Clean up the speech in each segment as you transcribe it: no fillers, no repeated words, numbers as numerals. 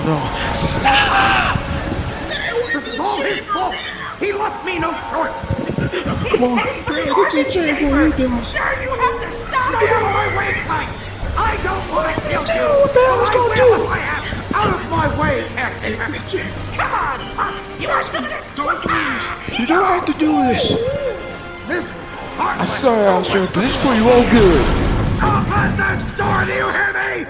no. Stop! This is all his fault! He left me no choice! Come on, get to the chamber, you do. Sir, you have to stop! Stay out of my way, Clank! I don't want to kill you! What the hell is going to? Out of my way, caretaker! Come on, Pop! You want some of this? Don't do this! You don't have to do this! This I'm sorry, Alistair, but this is for you all good. Open the door, do you hear me?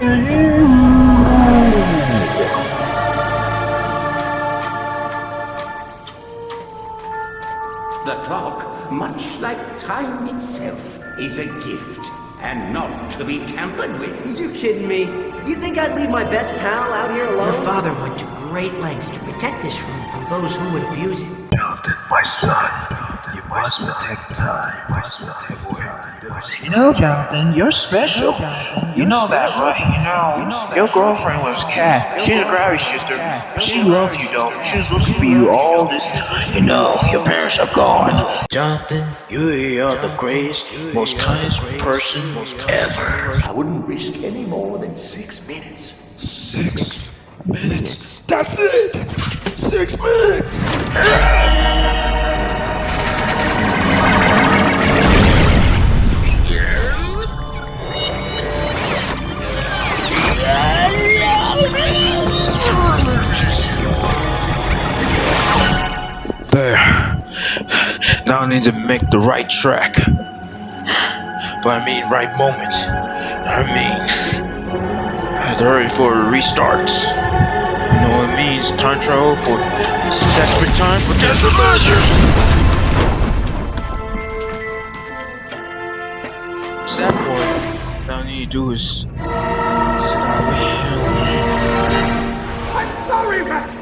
The clock, much like time itself, is a gift and not to be tampered with. You kidding me? You think I'd leave my best pal out here alone? Your father went to great lengths to protect this room from those who would abuse it. Jonathan, my son, you must protect time. You know, Jonathan, you're special. You know that, right? Your girlfriend was Kat. She's a gravity shifter. She loved you, though. She was looking for you all this time. You know, your parents are gone. Jonathan, you are the greatest, most kindest person ever. I wouldn't risk any more than 6 minutes. 6 minutes. That's it! 6 minutes! There. Now I need to make the right track. But I mean right moment. I have to hurry for restarts. You know what it means? Time travel for desperate times for desperate measures. What's that for? All I need to do is stop him. I'm sorry, Ratchet!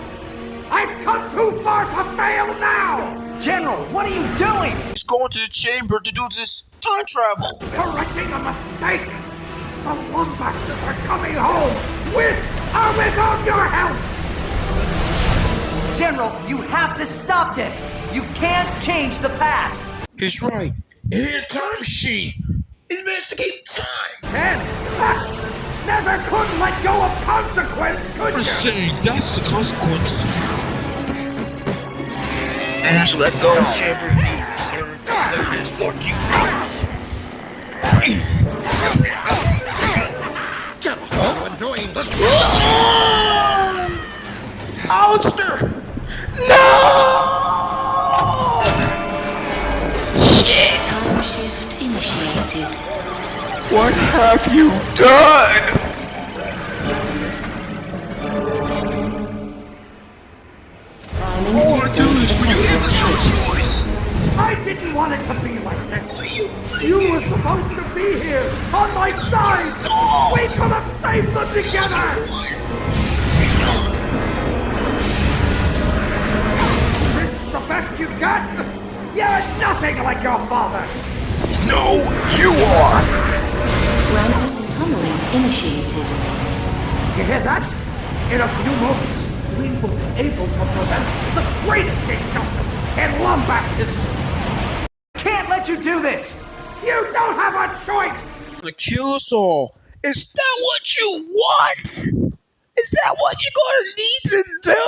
I've come too far to fail now! General, what are you doing? He's going to the chamber to do this time travel. Correcting a mistake! The Lombaxes are coming home! With or without your help! General, you have to stop this! You can't change the past! He's right. In a time machine, it meant to keep time. And never could let go of consequence, could I'm you? saying that's the consequence. And I should let go of the chamber, sir. That is what you want. Alistair! No! Shit! Time shift initiated. What have you done? All I do is when you give us no choice. I didn't want it to be like this. You were supposed to be here, on my side. We could have saved them together. This is the best you've got? You're nothing like your father. No, you are. Rapid tunneling initiated. You hear that? In a few moments, we will be able to prevent the greatest injustice in Lombax history. Can't let you do this! You don't have a choice! To kill us all. Is that what you want? Is that what you're gonna need to do?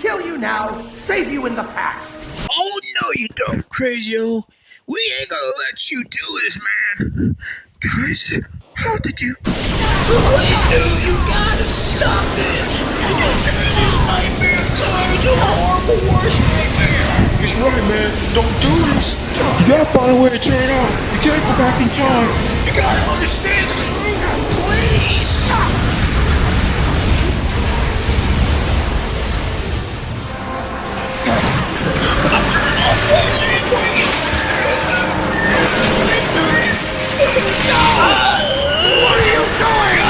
Kill you now, save you in the past. Oh no you don't, Crazio. We ain't gonna let you do this, man. Guys, how did you? Please, dude, you gotta stop this. You're turning this nightmare of time into a horrible worst nightmare. He's right, man. Don't do this. You gotta find a way to turn it off. You can't go back in time. You gotta understand the truth, please. I'm turning off that anyway. What are you doing?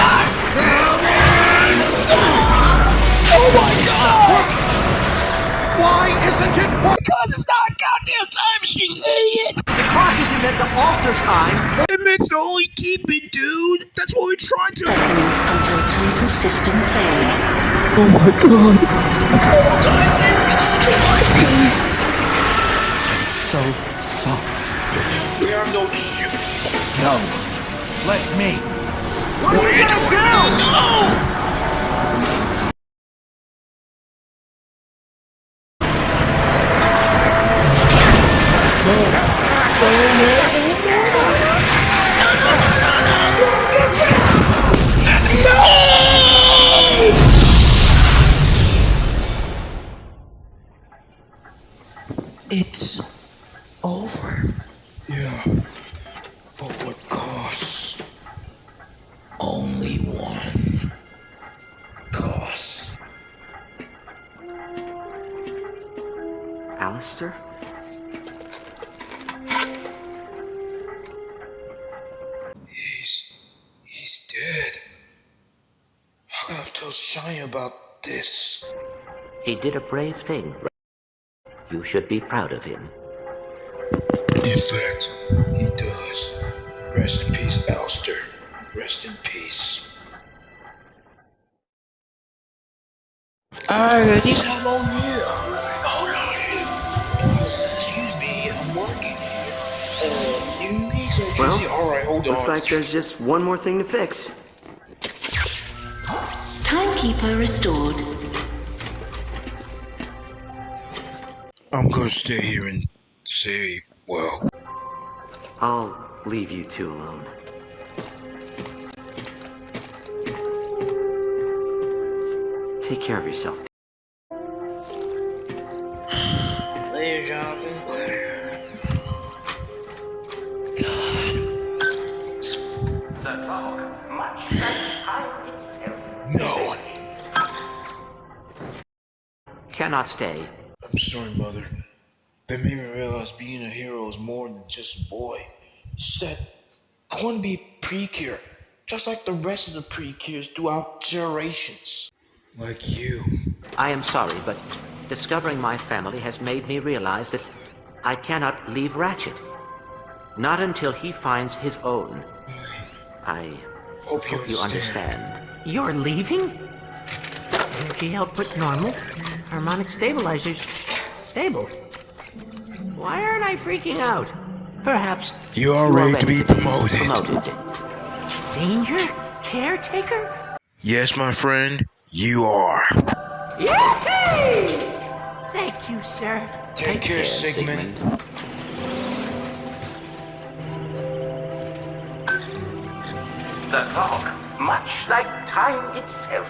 Oh my God! Why isn't it working? Because it's not a goddamn time machine, idiot! The clock isn't meant to alter time. It meant to only keep it, dude. That's what we're trying to. Seconds until total system failure. Oh my God! So sorry. We have no issue. No. Let me. What are you gonna do? No! It's over. Yeah, but what cost? Only one cost. Alistair? He's dead. I have told Shiny about this. He did a brave thing. You should be proud of him. In fact, he does. Rest in peace, Alistair. Rest in peace. Alrighty, come on here. Hold on. Excuse me, I'm working here. You need some juicy. Alright, hold on. Looks like there's just one more thing to fix. Timekeeper restored. I'm gonna stay here and say, well, I'll leave you two alone. Take care of yourself. Later, Jonathan. Later. The clock, much like time itself. no. Cannot stay. I'm sorry, Mother. That made me realize being a hero is more than just a boy. It's that I want to be a precure, just like the rest of the precures throughout generations. Like you. I am sorry, but discovering my family has made me realize that I cannot leave Ratchet. Not until he finds his own. I Hope you understand. You're leaving? Energy output normal. Harmonic stabilizers stable. Why aren't I freaking out? Perhaps You are ready to be promoted. Senior caretaker? Yes, my friend, you are. Yay! Thank you, sir. Take care, Sigmund. The clock, much like time itself,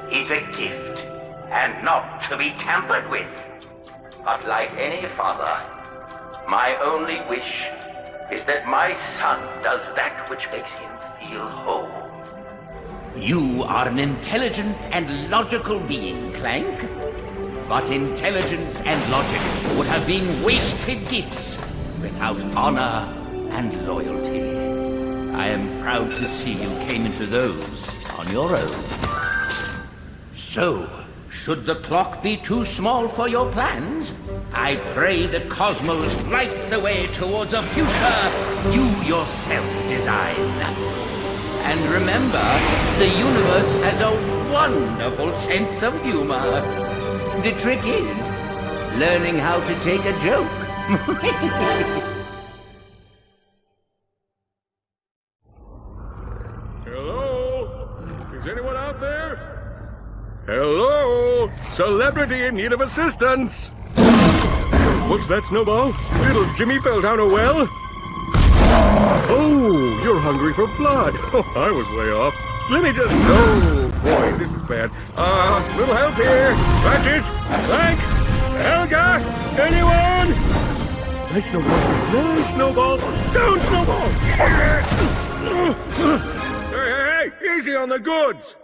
is a gift, and not to be tampered with. But like any father, my only wish is that my son does that which makes him feel whole. You are an intelligent and logical being, Clank. But intelligence and logic would have been wasted gifts without honor and loyalty. I am proud to see you came into those on your own. So, should the clock be too small for your plans, I pray the cosmos light the way towards a future you yourself design. And remember, the universe has a wonderful sense of humor. The trick is learning how to take a joke. Hello? Is anyone out there? Hello? Celebrity in need of assistance. What's that, Snowball? Little Jimmy fell down a well? Oh, you're hungry for blood. Oh, I was way off. Let me just... Oh, boy, this is bad. Little help here. Ratchet, Clank, Helga, anyone? Nice Snowball. Nice Snowball. Down, Snowball. Hey, easy on the goods.